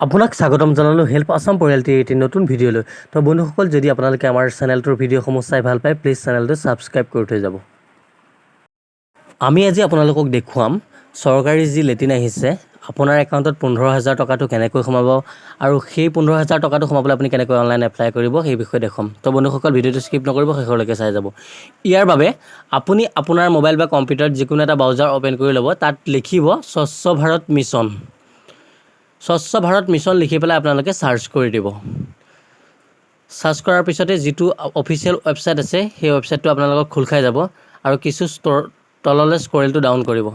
আপোনাক স্বাগতম জনালোঁ হেল্প আছাম পৰিয়ালটিৰ এটি নতুন ভিডিঅ'লৈ। তো বন্ধুসকল, যদি আপোনালোকে আমাৰ চেনেলটোৰ ভিডিঅ'সমূহ চাই ভাল পায়, প্লিজ চেনেলটো ছাবস্ক্ৰাইব কৰি থৈ যাব। আমি আজি আপোনালোকক দেখুৱাম চৰকাৰী যি লেটিন আহিছে, আপোনাৰ একাউণ্টত 15,000 টকাটো কেনেকৈ সোমাব আৰু সেই 15,000 টকাটো সোমাবলৈ আপুনি কেনেকৈ অনলাইন এপ্লাই কৰিব সেই বিষয়ে দেখুৱাম। তো বন্ধুসকল, ভিডিঅ'টো স্কিপ নকৰিব, শেষলৈকে চাই যাব। ইয়াৰ বাবে আপুনি আপোনাৰ মোবাইল বা কম্পিউটাৰত যিকোনো এটা ব্ৰাউজাৰ অ'পেন কৰি ল'ব। তাত লিখিব স্বচ্ছ ভাৰত মিছন। স্বচ্ছ ভাৰত মিছন লিখি পেলাই আপোনালোকে চাৰ্চ কৰি দিব। চাৰ্চ কৰাৰ পিছতে যিটো অফিচিয়েল ৱেবছাইট আছে সেই ৱেবছাইটটো আপোনালোকক খোল খাই যাব আৰু কিছু তললৈ স্ক্ৰলটো ডাউন কৰিব।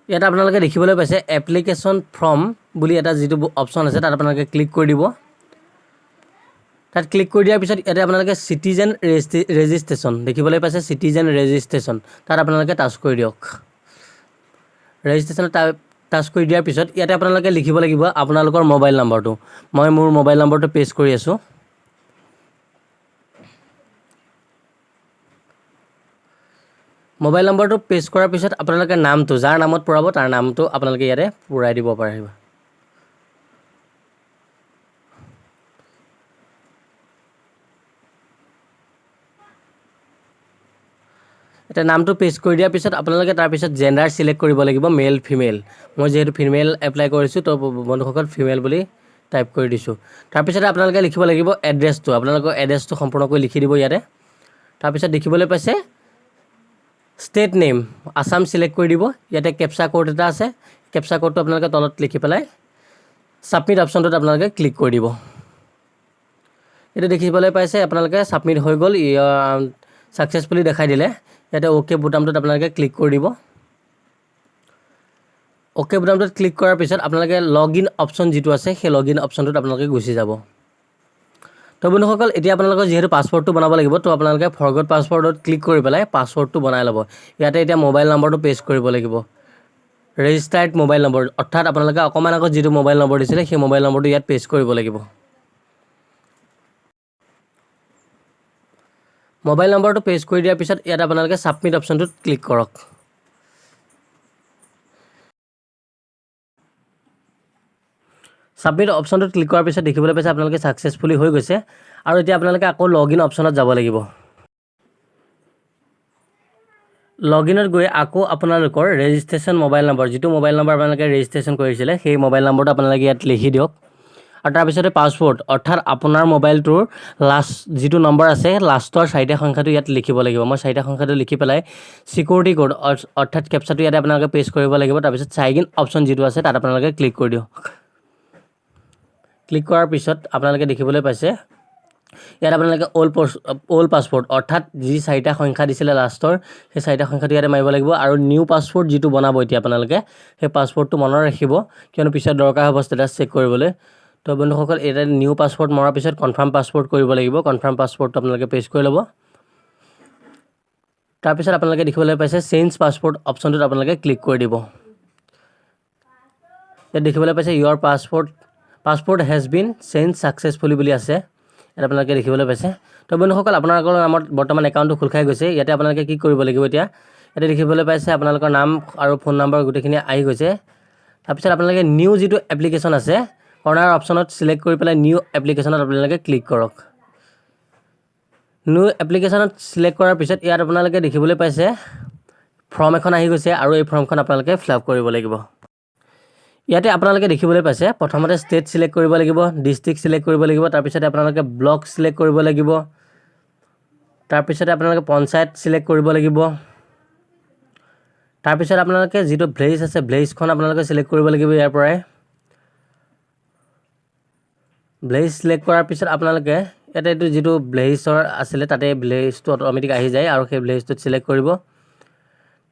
ইয়াত আপোনালোকে দেখিবলৈ পাইছে এপ্লিকেশ্যন ফৰ্ম বুলি এটা যিটো অপশ্যন আছে, তাত আপোনালোকে ক্লিক কৰি দিব। তাত ক্লিক কৰি দিয়াৰ পিছত ইয়াতে আপোনালোকে চিটিজেন ৰেজিষ্ট্ৰেশ্যন দেখিবলৈ পাইছে, চিটিজেন ৰেজিষ্ট্ৰেশ্যন তাত আপোনালোকে টাচ কৰি দিয়ক। ৰেজিষ্ট্ৰেশ্যন টাচ কৰি দিয়াৰ পিছত ইয়াতে আপোনালোকে লিখিব লাগিব আপোনালোকৰ মোবাইল নম্বৰটো। মই মোৰ মোবাইল নম্বৰটো পেষ্ট কৰি আছোঁ। মোবাইল নম্বৰটো পেষ্ট কৰাৰ পিছত আপোনালোকে নামটো যাৰ নামত পূৰাব তাৰ নামটো আপোনালোকে ইয়াতে পূৰাই দিব পাৰিব। এতিয়া নামটো পেষ্ট কৰি দিয়াৰ পিছত আপোনালোকে তাৰপিছত জেণ্ডাৰ ছিলেক্ট কৰিব লাগিব, মেল ফিমেল। মই যিহেতু ফিমেল এপ্লাই কৰিছোঁ, তো বন্ধুসকল ফিমেল বুলি টাইপ কৰি দিছোঁ। তাৰপিছতে আপোনালোকে লিখিব লাগিব এড্ৰেছটো, আপোনালোকৰ এড্ৰেছটো সম্পূৰ্ণকৈ লিখি দিব ইয়াতে। তাৰপিছত দেখিবলৈ পাইছে ষ্টেট নেম আছাম ছিলেক্ট কৰি দিব। ইয়াতে কেপচা কোড এটা আছে, কেপচা কোডটো আপোনালোকে তলত লিখি পেলাই ছাবমিট অপশ্যনটোত আপোনালোকে ক্লিক কৰি দিব। এইটো দেখিবলৈ পাইছে আপোনালোকে ছাবমিট হৈ গ'ল, ছাকচেছফুলি দেখাই দিলে। ইয়াতে অ'কে বুটামটোত আপোনালোকে ক্লিক কৰি দিব। অ'কে বুটামটোত ক্লিক কৰাৰ পিছত আপোনালোকে লগ ইন অপশ্যন যিটো আছে সেই লগ ইন অপশ্যনটোত আপোনালোকে গুচি যাব। তো বন্ধুসকল, এতিয়া আপোনালোকৰ যিহেতু পাছৱৰ্ডটো বনাব লাগিব, তো আপোনালোকে ফৰগট পাছৱৰ্ডত ক্লিক কৰি পেলাই পাছৱৰ্ডটো বনাই ল'ব। ইয়াতে এতিয়া মোবাইল নম্বৰটো পেষ্ট কৰিব লাগিব, ৰেজিষ্টাৰ্ড মোবাইল নম্বৰ, অৰ্থাৎ আপোনালোকে অকণমান আগত যিটো মোবাইল নম্বৰ দিছিলে সেই মোবাইল নম্বৰটো ইয়াত পেষ্ট কৰিব লাগিব। মোবাইল নম্বৰটো পেষ্ট কৰি দিয়াৰ পিছত ইয়াত আপোনালোকে ছাবমিট অপশ্যনটোত ক্লিক কৰক। ছাবমিট অপশ্যনটোত ক্লিক কৰাৰ পিছত দেখিবলৈ পাইছে আপোনালোকে ছাকচেছফুলি হৈ গৈছে। আৰু এতিয়া আপোনালোকে আকৌ লগ ইন অপশ্যনত যাব লাগিব। লগ ইনত গৈ আকৌ আপোনালোকৰ ৰেজিষ্ট্ৰেশ্যন মোবাইল নম্বৰ, যিটো মোবাইল নম্বৰ আপোনালোকে ৰেজিষ্ট্ৰেশ্যন কৰিছিলে সেই মোবাইল নম্বৰটো আপোনালোকে ইয়াত লিখি দিয়ক। আৰু তাৰপিছতে পাছৱৰ্ড, অৰ্থাৎ আপোনাৰ মোবাইলটোৰ লাষ্ট যিটো নম্বৰ আছে লাষ্টৰ 4টা সংখ্যাটো ইয়াত লিখিব লাগিব। মই 4টা সংখ্যাটো লিখি পেলাই চিকিউৰিটি কোড অৰ্থাৎ কেপচাটো ইয়াতে আপোনালোকে পেষ্ট কৰিব লাগিব। তাৰপিছত চাইন ইন অপশ্যন যিটো আছে তাত আপোনালোকে ক্লিক কৰি দিয়ক। ক্লিক কৰাৰ পিছত আপোনালোকে দেখিবলৈ পাইছে ইয়াত আপোনালোকে অল্ড পাছৱৰ্ড, অৰ্থাৎ যি 4টা সংখ্যা দিছিলে লাষ্টৰ সেই 4টা সংখ্যাটো ইয়াতে মাৰিব লাগিব। আৰু নিউ পাছৱৰ্ড যিটো বনাব এতিয়া আপোনালোকে সেই পাছৱৰ্ডটো মনত ৰাখিব, কিয়নো পিছত দৰকাৰ হ'ব ষ্টেটাছ চেক কৰিবলৈ। তো বন্ধুসকল, এতিয়া নিউ পাছৱৰ্ড মৰাৰ পিছত কনফাৰ্ম পাছৱৰ্ড কৰিব লাগিব। কনফাৰ্ম পাছৱৰ্ডটো আপোনালোকে পেষ্ট কৰি ল'ব। তাৰপিছত আপোনালোকে দেখিবলৈ পাইছে চেঞ্জ পাছৱৰ্ড অপশ্যনটোত আপোনালোকে ক্লিক কৰি দিব। ইয়াত দেখিবলৈ পাইছে ইয়ৰ password has been change successfully বুলি আছে, ইয়াত আপোনালোকে দেখিবলৈ পাইছে। তো বন্ধুসকল, আপোনালোকৰ নামত বৰ্তমান একাউণ্টটো খোল খাই গৈছে। ইয়াতে আপোনালোকে কি কৰিব লাগিব, এতিয়া ইয়াতে দেখিবলৈ পাইছে আপোনালোকৰ নাম আৰু ফোন নম্বৰ গোটেইখিনি আহি গৈছে। তাৰপিছত আপোনালোকে নিউ যিটো এপ্লিকেশ্যন আছে কৰ্নাৰ অপশ্যনত ছিলেক্ট কৰি পেলাই নিউ এপ্লিকেশ্যনত আপোনালোকে ক্লিক কৰক। নিউ এপ্লিকেশ্যনত ছিলেক্ট কৰাৰ পিছত ইয়াত আপোনালোকে দেখিবলৈ পাইছে ফৰ্ম এখন আহি গৈছে আৰু এই ফৰ্মখন আপোনালোকে ফিল আপ কৰিব লাগিব। ইয়াতে আপোনালোকে দেখিবলৈ পাইছে প্ৰথমতে ষ্টেট ছিলেক্ট কৰিব লাগিব, ডিষ্ট্ৰিক্ট ছিলেক্ট কৰিব লাগিব, তাৰপিছতে আপোনালোকে ব্লক ছিলেক্ট কৰিব লাগিব, তাৰপিছতে আপোনালোকে পঞ্চায়ত ছিলেক্ট কৰিব লাগিব, তাৰপিছত আপোনালোকে যিটো ভিলেজ আছে ভিলেজখন আপোনালোকে ছিলেক্ট কৰিব লাগিব। ইয়াৰ পৰাই ভিলেজ ছিলেক্ট কৰাৰ পিছত আপোনালোকে ইয়াতে এইটো যিটো ভিলেজৰ আছিলে তাতে ভিলেজটো অট'মেটিক আহি যায় আৰু সেই ভিলেজটোত ছিলেক্ট কৰিব।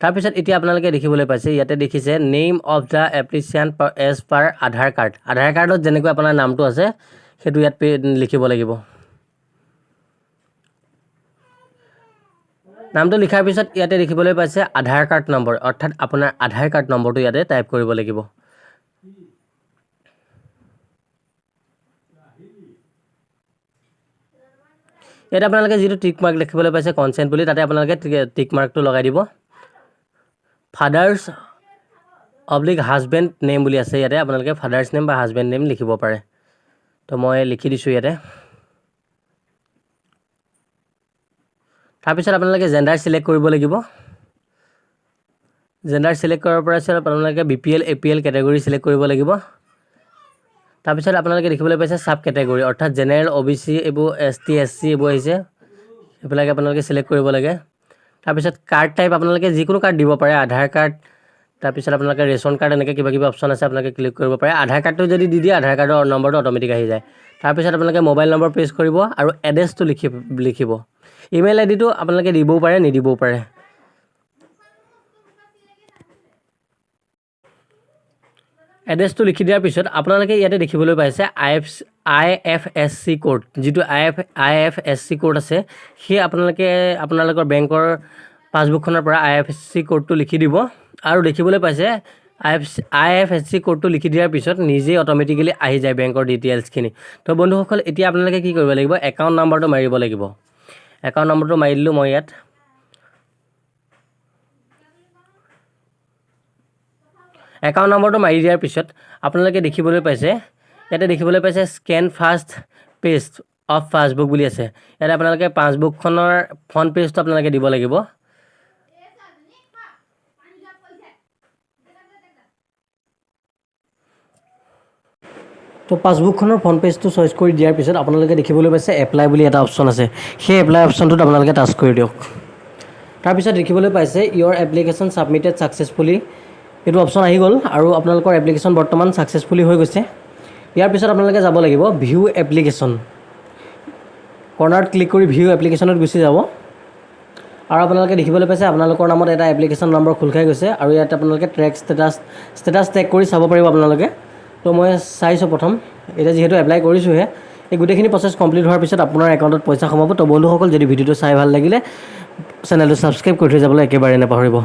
তাৰপিছত এতিয়া আপোনালোকে দেখিবলৈ পাইছে ইয়াতে দেখিছে name of the applicant as per Aadhaar card. Aadhaar কাৰ্ডত যেনেকৈ আপোনাৰ নামটো আছে সেইটো ইয়াত লিখিব লাগিব। নামটো লিখাৰ পিছত ইয়াতে দেখিবলৈ পাইছে আধাৰ কাৰ্ড নম্বৰ, অৰ্থাৎ আপোনাৰ আধাৰ কাৰ্ড নম্বৰটো ইয়াতে টাইপ কৰিব লাগিব। ইয়াতে আপোনালোকে যিটো টিক মাৰ্ক দেখিবলৈ পাইছে কনচেণ্ট বুলি, তাতে আপোনালোকে টিক মাৰ্কটো লগাই দিব। ফাদাৰ্ছ অবলিক হাজবেণ্ড নেম বুলি আছে ইয়াতে আপোনালোকে ফাদাৰ্ছ নেম বা হাজবেণ্ড নেম লিখিব পাৰে তো মই লিখি দিছোঁ ইয়াতে তাৰপিছত আপোনালোকে জেণ্ডাৰ চিলেক্ট কৰিব লাগিব জেণ্ডাৰ চিলেক্ট কৰাৰ পিছত আপোনালোকে BPL APL কেটেগৰী চিলেক্ট কৰিব লাগিব তাৰপিছত আপোনালোকে দেখিবলৈ পাইছে সাব কেটেগৰী অৰ্থাৎ জেনেৰেল OBC এইবোৰ ST SC এইবোৰ আহিছে এইবিলাক আপোনালোকে চিলেক্ট কৰিব লাগে তাৰপিছত কাৰ্ড টাইপ আপোনালোকে যিকোনো কাৰ্ড দিব পাৰে আধাৰ কাৰ্ড তাৰপিছত আপোনালোকে ৰেচন কাৰ্ড এনেকৈ কিবা কিবা অপশ্যন আছে আপোনালোকে ক্লিক কৰিব পাৰে আধাৰ কাৰ্ডটো যদি দি দিয়ে আধাৰ কাৰ্ডৰ নম্বৰটো অট'মেটিক আহি যায় তাৰপিছত আপোনালোকে মোবাইল নম্বৰ প্ৰেছ কৰিব আৰু এড্ৰেছটো লিখিব ইমেইল আইডিটো আপোনালোকে দিবও পাৰে নিদিবও পাৰে এড্ৰেছটো লিখি দিয়াৰ পিছত আপোনালোকে ইয়াতে দেখিবলৈ পাইছে IFSC কোড যিটো IFSC কোড আছে সেই আপোনালোকৰ বেংকৰ পাছবুকখনৰ পৰা IFSC কোডটো লিখি দিব আৰু দেখিবলৈ পাইছে IFSC কোডটো লিখি দিয়াৰ পিছত নিজেই অট'মেটিকেলি আহি যায় বেংকৰ ডিটেইলছখিনি তো বন্ধুসকল এতিয়া আপোনালোকে কি কৰিব লাগিব একাউণ্ট নম্বৰটো মাৰিব লাগিব একাউণ্ট নম্বৰটো মাৰি দিলোঁ মই ইয়াত একাউণ্ট নম্বৰটো মাৰি দিয়াৰ পিছত আপোনালোকে দেখিবলৈ পাইছে ইয়াতে দেখিবলৈ পাইছে scan first page of passbook বুলি আছে ইয়াতে আপোনালোকে পাছবুকখনৰ ফ্ৰণ্ট পেজটো আপোনালোকে দিব লাগিব তো পাছবুকখনৰ ফ্ৰণ্ট পেজটো চইচ কৰি দিয়াৰ পিছত আপোনালোকে দেখিবলৈ পাইছে এপ্লাই বুলি এটা অপশ্যন আছে সেই এপ্লাই অপশ্যনটোত আপোনালোকে টাচ কৰি দিয়ক তাৰপিছত দেখিবলৈ পাইছে ইয়ৰ এপ্লিকেশ্যন ছাবমিটেড ছাকচেছফুলি এইটো অপশ্যন আহি গ'ল আৰু আপোনালোকৰ এপ্লিকেশ্যন বৰ্তমান ছাকচেছফুলি হৈ গৈছে ইয়াৰ পিছত আপোনালোকে যাব লাগিব ভিউ এপ্লিকেশ্যন কৰ্নাৰত ক্লিক কৰি ভিউ এপ্লিকেশ্যনত গুচি যাব আৰু আপোনালোকে দেখিবলৈ পাইছে আপোনালোকৰ নামত এটা এপ্লিকেশ্যন নম্বৰ খোল খাই গৈছে আৰু ইয়াত আপোনালোকে ট্ৰেক ষ্টেটাছ ট্ৰেক কৰি চাব পাৰিব আপোনালোকে তো মই চাইছোঁ প্ৰথম এতিয়া যিহেতু এপ্লাই কৰিছোঁহে এই গোটেইখিনি প্ৰচেছ কমপ্লিট হোৱাৰ পিছত আপোনাৰ একাউণ্টত পইচা সোমাব তো বন্ধুসকল যদি ভিডিঅ'টো চাই ভাল লাগিলে চেনেলটো ছাবস্ক্ৰাইব কৰি থৈ যাবলৈ একেবাৰে নাপাহৰিব